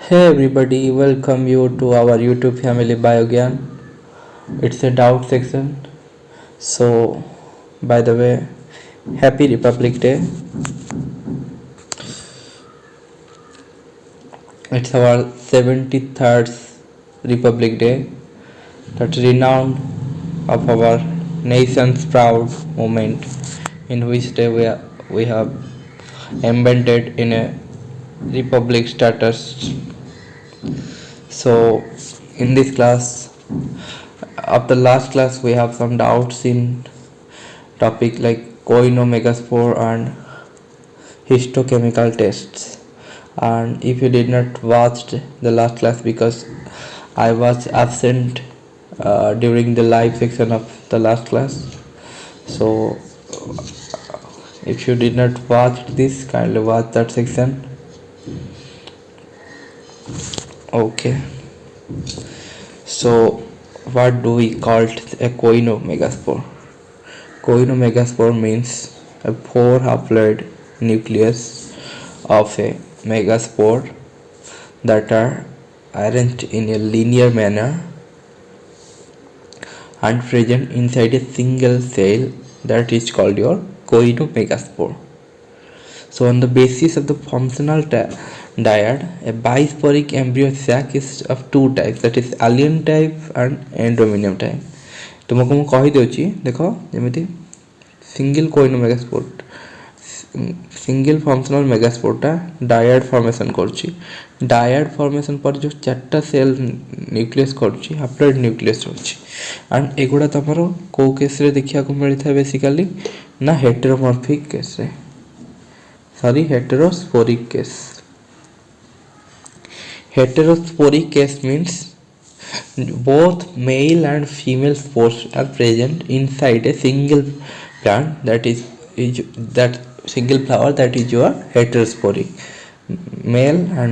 Hey everybody, welcome you to our YouTube family Biogyan. It's a doubt section. So, by the way, Happy Republic Day. It's our 73rd Republic Day, that renowned of our nation's proud moment, in which day we have embedded in a republic status. So, in this class, after last class, we have some doubts in topic like coin omega spore and histochemical tests. And if you did not watch the last class because I was absent during the live section of the last class, so if you did not watch this, kindly watch that section. Okay, so what do we call a coin omega spore? Coin omega spore means a 4 haploid nucleus of a megaspore that are arranged in a linear manner and present inside a single cell, that is called your coin megaspore. So on the basis of the functional dyad, a bisporic embryo sac is of two types, that is alien type and endominium type. तुमको ମୁଁ କହିଦେଉଛି ଦେଖ ଯେମିତି single कोइन megaspore single functional मेगास्पोरटा dyad formation करछि dyad formation पर जो चारटा सेल न्यूक्लियस करछि हैप्लॉइड न्यूक्लियस होछि एंड एगुडा तमरो को केस रे देखिया को मिलता है बेसिकली ना हेटेरोमॉर्फिक केस रे sorry heterosporic case heterosphoric case means both male and female spores are present inside a single plant, that is that single flower, that is your heterosporic. Male and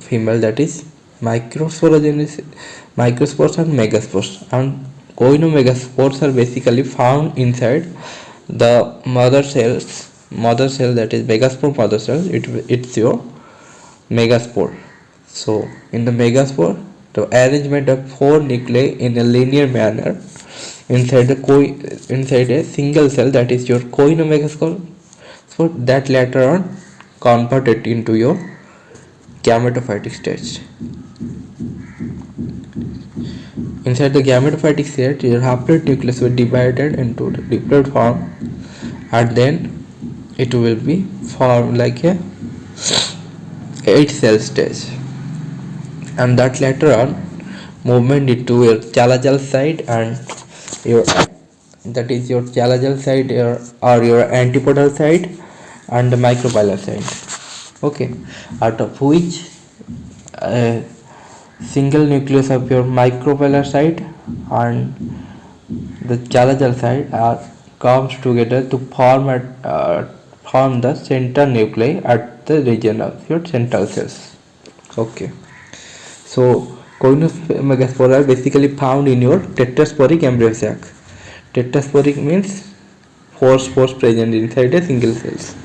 female, that is microspores and megaspores, and coinomegaspores are basically found inside the mother cell, that is megaspore mother cell. It's your megaspore. So in the megaspore, the arrangement of 4 nuclei in a linear manner inside a single cell, that is your coinomegaspore, so that later on converted into your gametophytic stage. Inside the gametophytic state, your haploid nucleus will be divided into the diploid form, and then it will be formed like a 8 cell stage, and that later on movement into your chalazal side and your, that is your chalazal side or your antipodal side and the microbial side. Okay, out of which single nucleus of your microbial side and the chalazal side comes together to form the central nuclei at the region of your central cells. Okay, so coinomegaspores are basically found in your tetrasporic embryo sac. Tetrasporic means 4 spores present inside a single cells.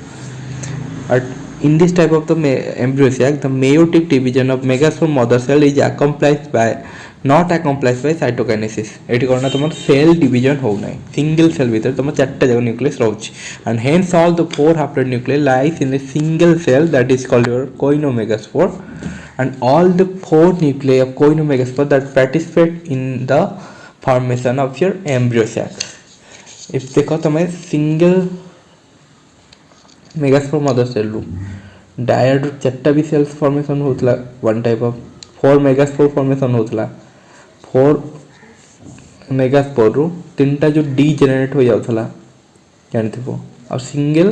In this type of the embryo sac, the meiotic division of megaspore mother cell is not accomplished by cytokinesis. Eighty करना तुम cell division हो ना single cell भीतर तुम चारटा जगह nucleus रोच and hence all the 4 haploid nuclei lies in a single cell, that is called your coinomegaspore, and all the 4 nuclei of coinomegaspore that participate in the formation of your embryo sac. If देखो तुम्हें single megaspore mother cell रू died चारटा भी sales formation होतला, one type of 4 megaspore formation होतला, 4 megaspore रू तीनटा जो degenerate हो जाउथला जानथिबो और सिंगल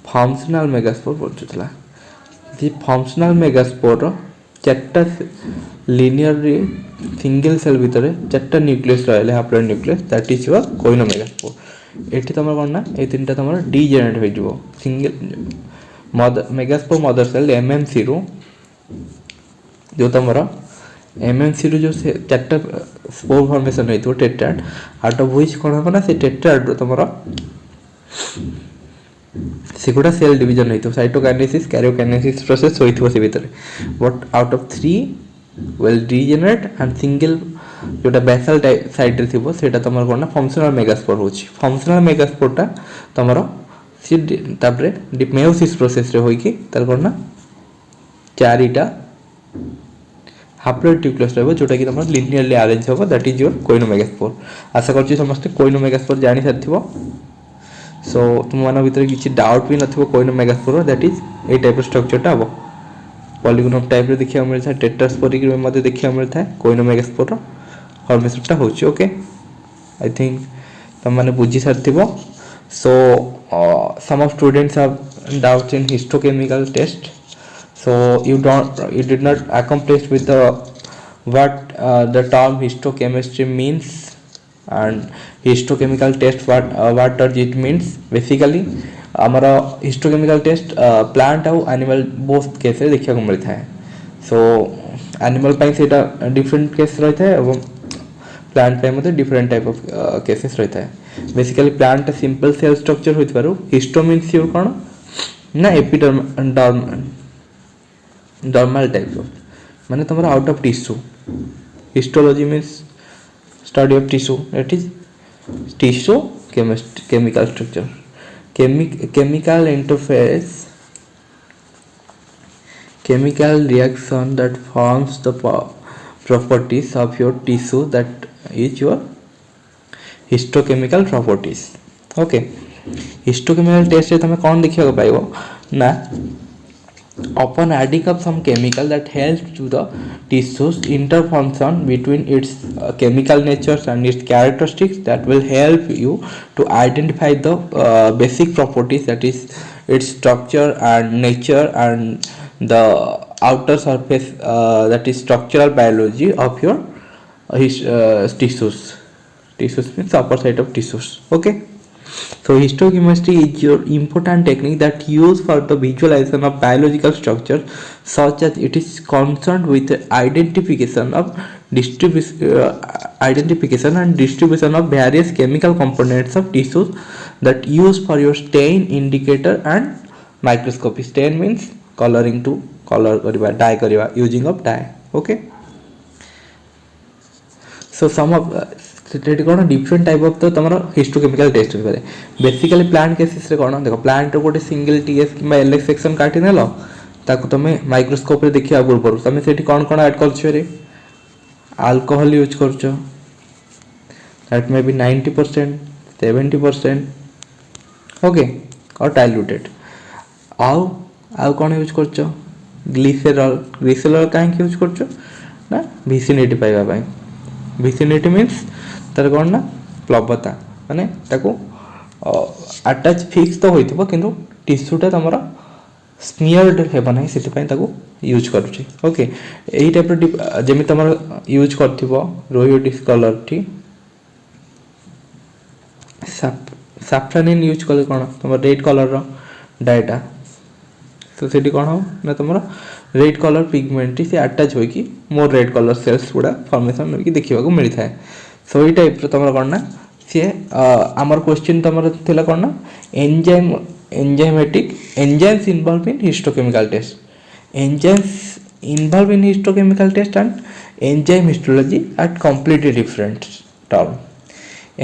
फंक्शनल मेगास्पोर बचुथला. जे फंक्शनल मेगास्पोर चारटा लिनियरली सिंगल सेल भीतर चारटा न्यूक्लियस रहले haploid nucleus, that is your coenomegaspore. एठी तमर कोन ना ए तीनटा तमर डीजेनरेट हो जिवो single mother megaspore mother cell MMC रू जो तमर एमएमसी रू जो चारटा स्पोर फॉर्मेशन होइतो टेट्राड, आउट ऑफ व्हिच कोन हो ना से टेट्राड रू तमर सेगुड़ा सेल डिवीजन होइतो साइटोकाइनेसिस कैरियोकाइनेसिस प्रोसेस होइतो से भीतर but out of 3 will regenerate and single जोटा बेसल साइड रे थिबो सेटा तमर कोन फंक्शनल मेगास्पोर होची फंक्शनल मेगास्पोरटा तमर सी तापरे मेयोसिस प्रोसेस रे होई कि तार कोन चारिटा हाप्लोइड न्यूक्लियस रहबो जोटा कि तमर लिनियरली अरेंज होबो दैट इज योर कोइनोमेगास्पोर आशा करछि समस्त कोइनोमेगास्पोर जानि साथिबो सो तुम मान भीतर किसी डाउट भी नथिबो कोइनोमेगास्पोर दैट इज ए टाइप स्ट्रक्चरटा हबो पॉलीगोन टाइप रे देखिया मिलता है टेट्रास्पोरिक रे मध्ये देखिया मिलता है कोइनोमेगास्पोर फॉर्मेशनटा होची ओके आई थिंक तुम माने बुझी साथिबो so some of students have doubts in histochemical test so you did not accomplish with the what the term histochemistry means and histochemical test what does it means basically हमारा histochemical test plant और animal both case रे देखिया को मिलता है so animal pine से इटा different case रहता है और plant पाइन मतलब different type of cases रहता है basically plant simple cell structure होती पारो histo means your कौन ना epidermal dermal type of माने तुम्हारा out of tissue histology means study of tissue that is tissue chemical structure chemical interface chemical reaction that forms the properties of your tissue that is your histochemical properties okay histochemical test रे तमे कोन देखिया को पाइबो ना upon adding up some chemical that helps to the tissues interfunction between its chemical natures and its characteristics that will help you to identify the basic properties that is its structure and nature and the outer surface that is structural biology of your tissues means upper side of tissues okay so histochemistry is your important technique that used for the visualization of biological structure such as it is concerned with the identification and distribution of various chemical components of tissues that used for your stain indicator and microscopy stain means coloring to color kariba dye kariba using of dye okay so some of सेटेट कोन different type of तो तमरो histochemical test हो पारे basically plant cases रे कोन देखो plant रो गोटे single TS किबा LX section काटी नेलो ताको तमे माइक्रोस्कोप रे देखिया गुल परू तमे सेठी कोन कोन ऐड करछो रे अल्कोहल यूज करछो दैट मे बी 90% 70% ओके और डाइल्यूटेड आउ कोन यूज करछो ग्लिसरॉल काहे यूज करछो ना विसिनिटी पाइबा पई विसिनिटी मींस तार कोन ना प्लवता माने ताको अटैच फिक्स तो होइतबो किंतु टिश्यूटा तमरा स्मियर्ड हेबा नै सेति पई ताको यूज करूची ओके एही टाइप रो जेमि तमरा यूज करथिबो रोयोडिस कलर ठी सैफ्रनिन यूज करले कोन तमरा रेड कलर रो डायटा तो सेठी कोन हो ना तमरा रेड कलर पिगमेंट से अटैच होई कि मोर रेड कलर सेल्स गुडा फॉर्मेशन होई कि देखिबा को मिलि थाए सो ई टाइप रो तमरा कोन ना से हमर क्वेश्चन तमरा थिला कोन ना enzymatic enzymes involved in histochemical test enzymes involved in histochemical test and enzyme histology are completely different term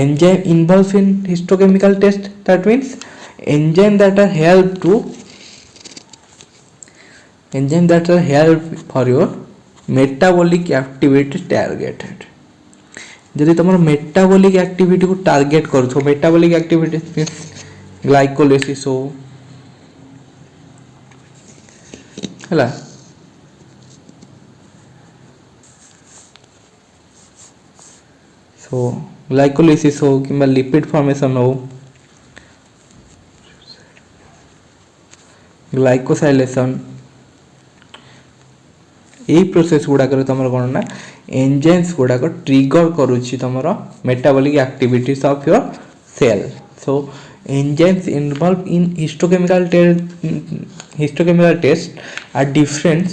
enzyme involved in histochemical test that means enzyme that are help for your metabolic activity targeted जदि तुम metabolic activity को target करो metabolic activity means glycolysis हो हला सो glycolysis हो कि lipid formation हो ग्लाइकोसाइलेशन यही प्रोसेस गुड़ाक तुम कौन ना एंजाइम्स गुड़ाक ट्रिगर करुच्ची तुम metabolic activities of your cell so enzymes involve in histochemical test are different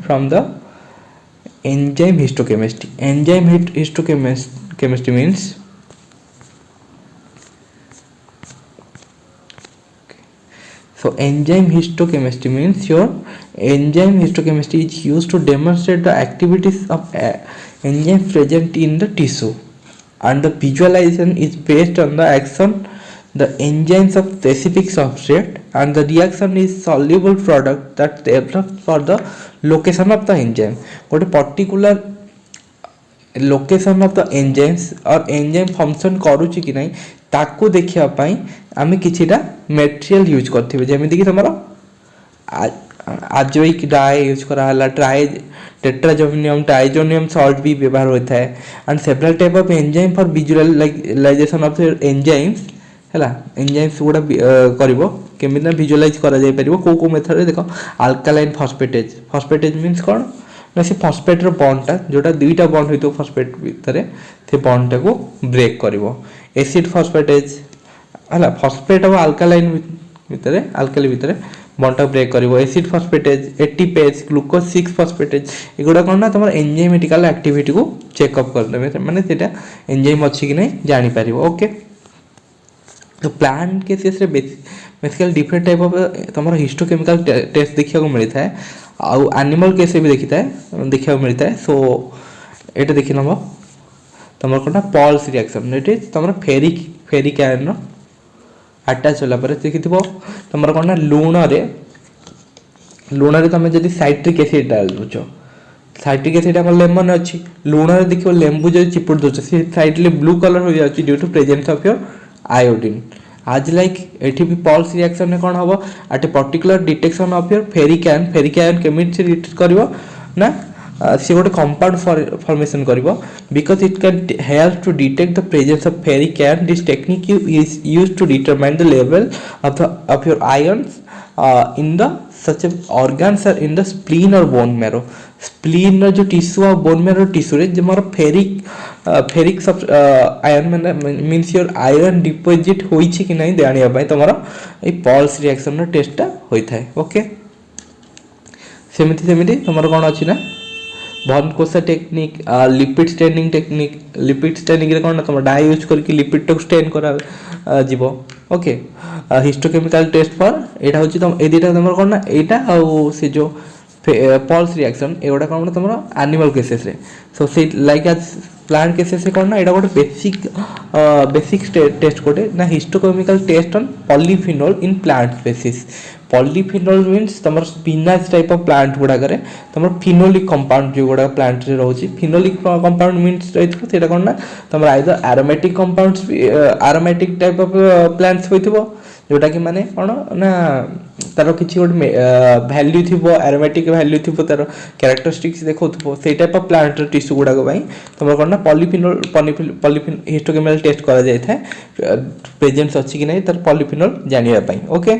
from the enzyme histochemistry enzyme histochemistry means So enzyme histochemistry means your enzyme histochemistry is used to demonstrate the activities of enzyme present in the tissue, and the visualization is based on the action the enzymes of specific substrate, and the reaction is soluble product that develops for the location of the enzyme. गोटे particular location of the enzymes और enzyme function करूची कि नहीं ताकू देखिया पाई आमे किछिटा material use करथिबे जेमिति कि तमरो आजोइक dye use करा हला ट्राई टेट्राजोनियम ट्राइजोनियम सॉल्ट भी व्यवहार होता है and several type of enzyme for visualization of enzymes हला एंजाइम्स गुडा करबो केमिति ना विजुअलाइज करा जाय परिबो को मेथड रे देखो अल्कालाइन फॉस्फेटेज मींस कोन ना से फॉस्फेट रो बॉन्डटा जोटा दुईटा बॉन्ड होइतो फॉस्फेट भितरे से बॉन्डटा को ब्रेक करिवो एसिड फॉस्फेटेज हला फॉस्फेट और अल्कालाइन भितरे अल्काली भितरे बॉन्डटा ब्रेक करिवो acid phosphatase ATPase glucose 6 phosphatase एगुडा कोन ना तमर एंजाइमेटिकल एक्टिविटी को चेकअप कर देबे माने सेटा एंजाइम अछि कि नै जानि परिवो ओके तो प्लांट केसेस रे बेसिकली डिफरेंट टाइप ऑफ तमर हिस्टोकेमिकल टेस्ट देखिया को मिलता है आउ एनिमल केस भी देखा मिलता है सो ये देखी नब तुम कौन पल्स रिएक्शन ये तुम फेरिक आयन अटैच होला देखी तुम कौन लुण तुम जब साइट्रिक एसिड डाल दूच साइट्रिक एसिड आम लेमन अच्छी लुण देख लेंबू जो चिपुड़ दूच सी साइड ब्लू कलर हो जाए due to presence of your iodine आज लाइक एठी भी पल्स रिएक्शन में कौन हम at a particular detection of your ferric ion केमिति डिटेक्ट करिवो ना सी गोटे कंपाउंड फॉर्मेशन करिवो because it can help to detect the presence of ferric ion this technique is used to determine the level of your ions in the such organs are in the spleen और bone marrow spleen जो tissue और bone marrow tissue रे जे more ferric सब ion माने means your iron deposit होई छी कि नहीं जानिया पई तमरो ए पल्स रिएक्शन रो टेस्टटा होई थाए ओके सेमिति तमरो कोन अछि ना भन कोसा टेक्निक लिपिड स्टेनिंग रे कोन तुम डाई यूज करके लिपिड टक स्टेन करा जीवो ओके हिस्टोकेमिकल टेस्ट फॉर एटा होची तुम ए दिटा तुम कोन ना एटा आ से जो पल्स रिएक्शन एगोटा कोन तुम एनिमल केसेस रे सो से लाइक एज प्लांट केसेस रे कोन ना एटा गोटे बेसिक टेस्ट कोटे ना histochemical test on polyphenol in plant species polyphenol means तमर स्पिनाच टाइप ऑफ प्लांट गुडा करे तमर फिनोलिक कंपाउंड जो गुडा प्लांट रे रहउची फिनोलिक कंपाउंड मींस रहितो सेटा कोन ना तमर either aromatic compounds aromatic type of plants होइथिबो जोटा कि माने कोन ना तारो किछि गोटे वैल्यू थिबो एरोमेटिक वैल्यू थिबो तारो कैरेक्टरिस्टिक्स देखौथिबो सेई टाइप ऑफ प्लांट टिश्यू गुडा को भाई तमर कोन ना पॉलीफिनोल हिस्टोकेमिकल टेस्ट करा जाय थाए प्रेजेंस अछि कि नै तार पॉलीफिनोल जानिया पई ओके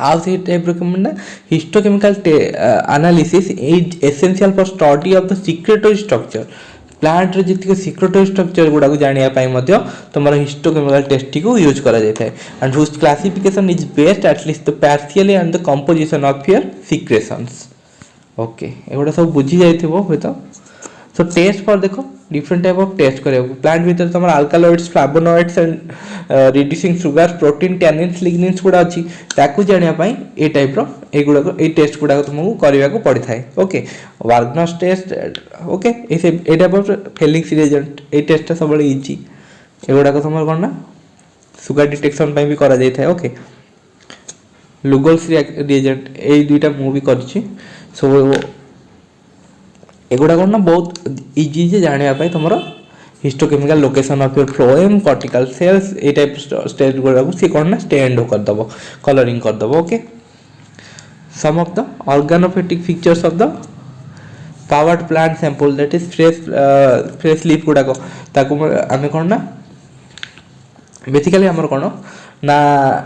आउ से type recommend histochemical analysis is essential for study of the secretory structure plant रे जितके सीक्रेटरी स्ट्रक्चर गुडा को जानिया पाई मध्य तमरा हिस्टोकेमिकल टेस्ट को यूज करा जाय थाए and whose classification is based at least the partially and the composition of your secretions okay एगोडा सब बुझी जाइथिबो होतो सो टेस्ट फॉर देखो डिफरेंट टाइप ऑफ टेस्ट करे प्लांट भीतर तमरा alkaloids flavonoids and reducing sugar protein tannins lignans गुडा अछि ताकू जानिया पाई ए टाइप रो ए गुडा को ए टेस्ट गुडा को तुमको करिया को पड़ी थाए okay Wagner's test okay a type of Fehling reagent a test सब बड़ी इजी ए गुडा को तुमर कोन ना सुगर डिटेक्शन पाई भी करा जाय थाए ओके लुगोल्स रिएजेंट ए दुईटा मु भी करछि सो एगुडा कोन ना बहुत इजी जे जानिया पाई तमरो histochemical location of your phloem cortical cells a type stage गुडा को सी कोन ना स्टैंड कर दबो कलरिंग कर दबो okay some of the organoleptic features of the powdered plant sample that is fresh leaf गुडा को ताकू आमे कोन ना बेसिकली हमर कोन ना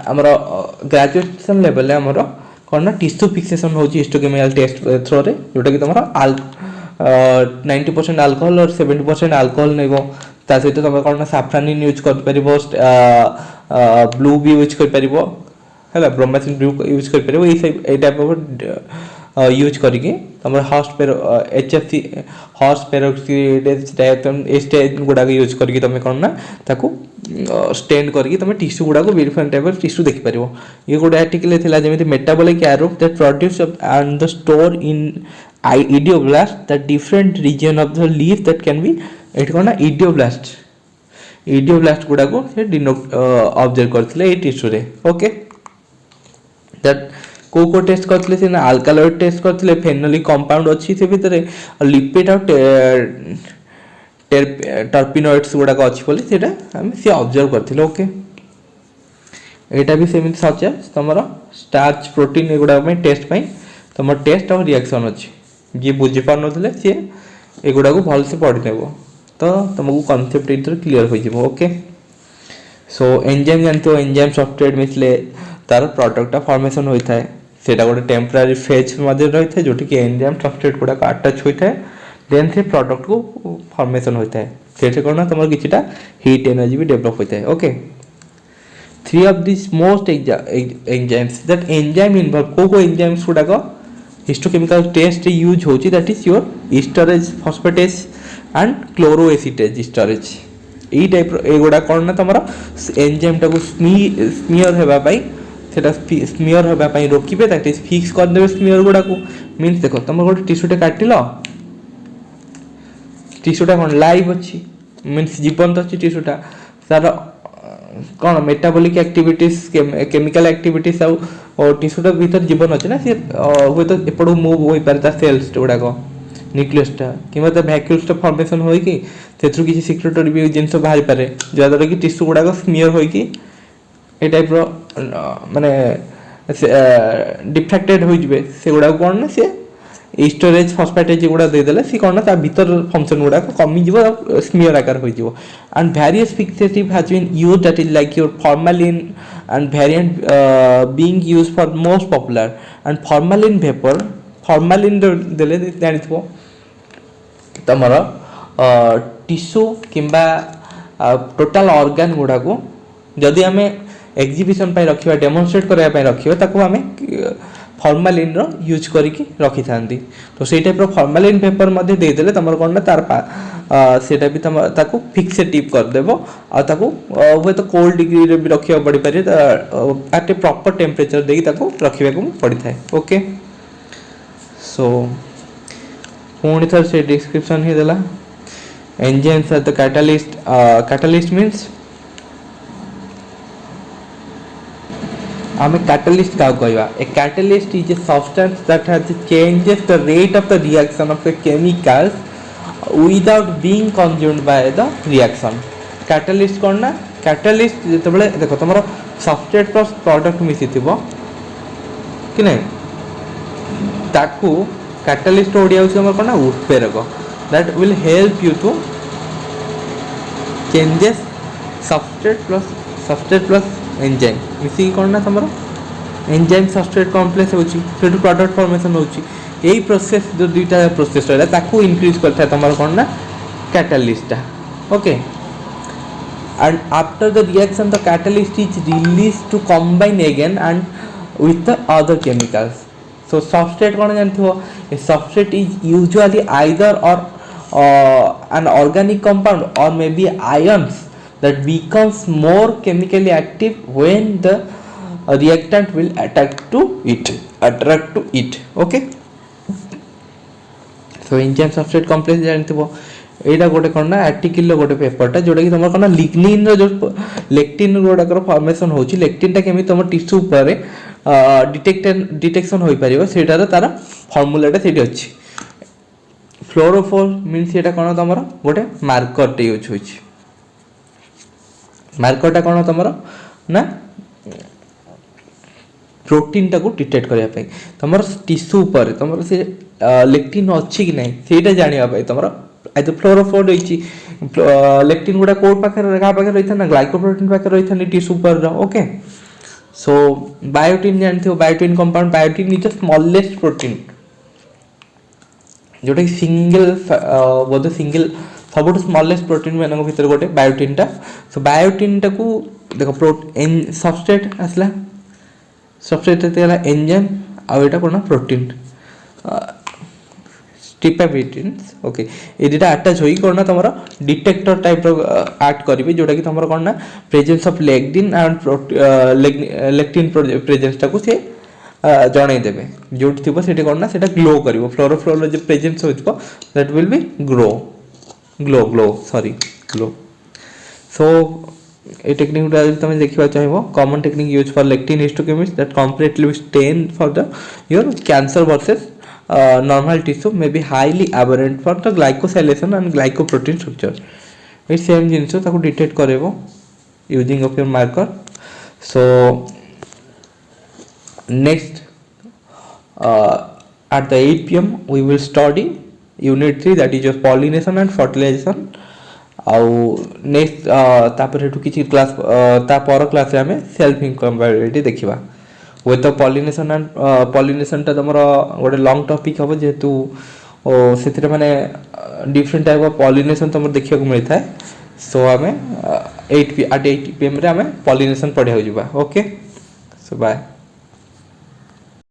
हमर ग्रेजुएशन लेवल ले हमर कोन ना टिश्यू फिक्सेशन होची हिस्टोकेमिकल टेस्ट थ्रो रे जोटा कि तमरा 90% अल्कोहल और 70% अल्कोहल नेबो ता सहित तुम कोन सैफ्रॉनिन यूज कर परिबो ब्लू भी यूज कर परिबो हैला ब्रोमासिन ब्लू यूज कर परिबो ए टाइप ऑफ यूज करके तुम HFC हॉर्स पेरोक्साइडेज डायथम ए स्टेन गुड़ा यूज करके तुम कौन ना ताकू स्टेन करके तुम टिश्यू गुड़ा को डिफरेंट टाइप ऑफ टिश्यू देखि परिबो। ये गोटे आर्टिकल थिला जेमिति metabolic arrow that produce and the store in idioblast that different region of the leaf that can be at कोन ना इडियोब्लास्ट गुड़ा को से डिनोट ऑब्जर्व करथिले ए टिश्यू रे। ओके दैट को टेस्ट करथिले से ना अल्कालॉइड टेस्ट करथिले फेनोलिक कंपाउंड अछि से भितरे लिपिड और टर्पिनॉइड्स गुड़ा को अछि बोली सेटा हम से ऑब्जर्व करथिले। ओके एटा भी सेमिति सच है तमरो स्टार्च प्रोटीन एगुड़ा में टेस्ट पई तमर टेस्ट और रिएक्शन अछि जे बुझि पार नथिले से एगुड़ा को भल से पढ़ि नेबो तो तुमको कांसेप्ट इधर क्लियर हो जिवो। ओके सो एंजाइम जानते हो एंजाइम सॉफ्टवेयर मिसले तार प्रोडक्ट फॉर्मेशन होता है सेटा गोटे टेम्पररी फेज मध्य रही है जोटि कि एंजाइम सब्सट्रेट गुड़ा अटैच होता है देन से प्रोडक्ट को फॉर्मेशन होता है से कौन तुम किसी हीट एनर्जी भी डेवलप होता है। Okay three of this most enzymes that enzyme involve को एंजाइम्स गुड़ाक हिस्टोकेमिकल टेस्ट यूज होची that is your esterase phosphatase and chloroacetate storage ई टाइप एगुड़ा कौन ना तुम एंजाइम टाक स्मीयर होगापाई सेटा स्मीयर होगापाई रोकिबे दैट इज फिक्स कर देबे स्मीयर गुड़ा को मींस देखो तुम गोटे टिश्यूटे काटिल टिश्यूटा कौन लाइव अच्छी मींस जीवंत अच्छी टिश्यूटा तार कौन मेटाबॉलिक एक्टिविटीज केमिकल एक्टिविटीज और टिश्यूटा भीतर जीवन अच्छे ना सी हुए तो एपड़ मूव हो पारे ता सेल्स गुड़ाक न्यूक्लियसटा कि भैक्यूल्सटा फॉर्मेशन हो कि किसी सिक्रेटरी भी जिन बाहरी पारे जहाँद्वारा कि टिश्यू गुड़ाक स्मीयर हो ए टाइप माने डिफ्रैक्टेड हो जबे से गुड़ा कौन ना सी स्टोरेज फॉस्फेटेज गुड़ा देदेले सी कौन ना भीतर फंक्शन गुड़ा कमी जीवो स्मीयर आकार हो जीवो and various fixative has been used that is like your formalin and variant being used for most popular and formalin vapour formalin देले जानिथबो तमर टिश्यू किंबा टोटल ऑर्गन गुड़ा को जदि आम एग्जिबिशन पे रखिबा डेमोन्स्ट्रेट करबा पे रखिबा ताको आम फॉर्मालिन रो यूज करके रखी थांती तो सेई टाइप रो फॉर्मालिन पेपर मध्ये दे देले तमर कोन ना तार सेटा भी तम ताको फिक्सेटिव कर देबो आ ताको होय तो कोल्ड डिग्री रे भी रखिबा पड़ी पारे एट ए प्रॉपर टेंपरेचर देई ताको रखिबा को पड़ी थाए। ओके सो पुणी थर से डिस्क्रिप्शन ही देला enzymes are the catalyst means आम कैटलिस्ट क्या कहवा a catalyst is a substance that has changes the rate of the reaction of the chemicals without being consumed by the reaction. Catalyst कौन ना कैटलिस्ट जो देखो तुम सबस्ट्रेट प्लस प्रोडक्ट मिसी थी कि नहीं ताकू कैटलिस्ट ओडिया होम कौन ना उत्प्रेरक that will help you to changes substrate plus enzyme मिसी कौन ना तुम एंजाइम सबस्ट्रेट कॉम्प्लेक्स होची प्रोडक्ट फॉर्मेशन होची यही प्रोसेस जो दुईटा प्रोसेस रहा ताकू इंक्रीज करता है तुम कौन ना कैटलिस्टा। Okay and after the reaction the catalyst is release to combine again and with the other chemicals. So substrate कौन जानते हो a substrate is usually either or an organic compound or maybe ions that becomes more chemically active when the reactant will attract to it. Okay so enzyme substrate complex जानते हो एटा गोटे कौन ना article गोटे पेपरटा जोटा कि तुम कौन लिग्निन रो जो लेक्टिन गुड़ाकर फॉर्मेशन होची लेक्टिनटा केमी तुम टिश्यू पर डिटेक्शन हो पारिबो सेटार तार फॉर्मूलाटा सेठी अछि। फ्लोरोफोर मीन्स ये कौन तुम गोटे मार्कर यूज हो मार्करटा कौन तुम ना प्रोटीन टाको डिटेक्ट करने तुम टिश्यू पर तुम से लेक्टिन अच्छी कि नहीं से जानापी तुम आज फ्लोरोफोर रही लेक्टिन गुड़ा कोड पाखे क्या पाखे रही था ना ग्लाइकोप्रोटीन पाखे रही था टिश्यू पर। ओके सो बायोटिन जानते हो biotin compound biotin is the smallest protein जोटा कि सिंगल बोधे सिंगल सब स्मॉलेस्ट प्रोटीन मान भर गोटे बायोटिनटा सो बायोटिनटा को देख सबस्ट्रेट आसला सबस्ट्रेट एंजाइम आउ यहाँ कौन प्रोटीन स्ट्रिप्टोफिटिन्स ओके ये दुटा अटैच होई कोन ना तुमरो डिटेक्टर टाइप रो एक्ट करिवे जोटा कि तुमरो कोन ना presence of lectin and lectin presence टाको से जणाई देबे जोट थिबो सेठी कोन ना सेटा ग्लो करिवो फ्लोरोफोर जो प्रेजेंस होइतबो that will be glow sorry glow so a technique तुम देखा चाहिए common technique use for lectin histochemist that comparatively stain for the your cancer versus normal tissue may be highly aberrant for the glycosylation and glycoprotein structure ये same genus ताको detect करेबो using of your marker so next at the 8 pm we will study unit 3 that is your pollination and fertilization आउ next तापर हेतु किछि class ता पर class रे हमें सेल्फ इनकम्पैटिबिलिटी देखिबा with the pollination and pollination टा तमरो गोटे लॉन्ग टॉपिक हबो जेतु सेतिरे माने डिफरेंट टाइप ऑफ पॉलिनेशन तमरो देखिया को मिलता है सो हमें 8 pm रे हमें पॉलिनेशन पढ़िया हो जिबा ओके सो बाय।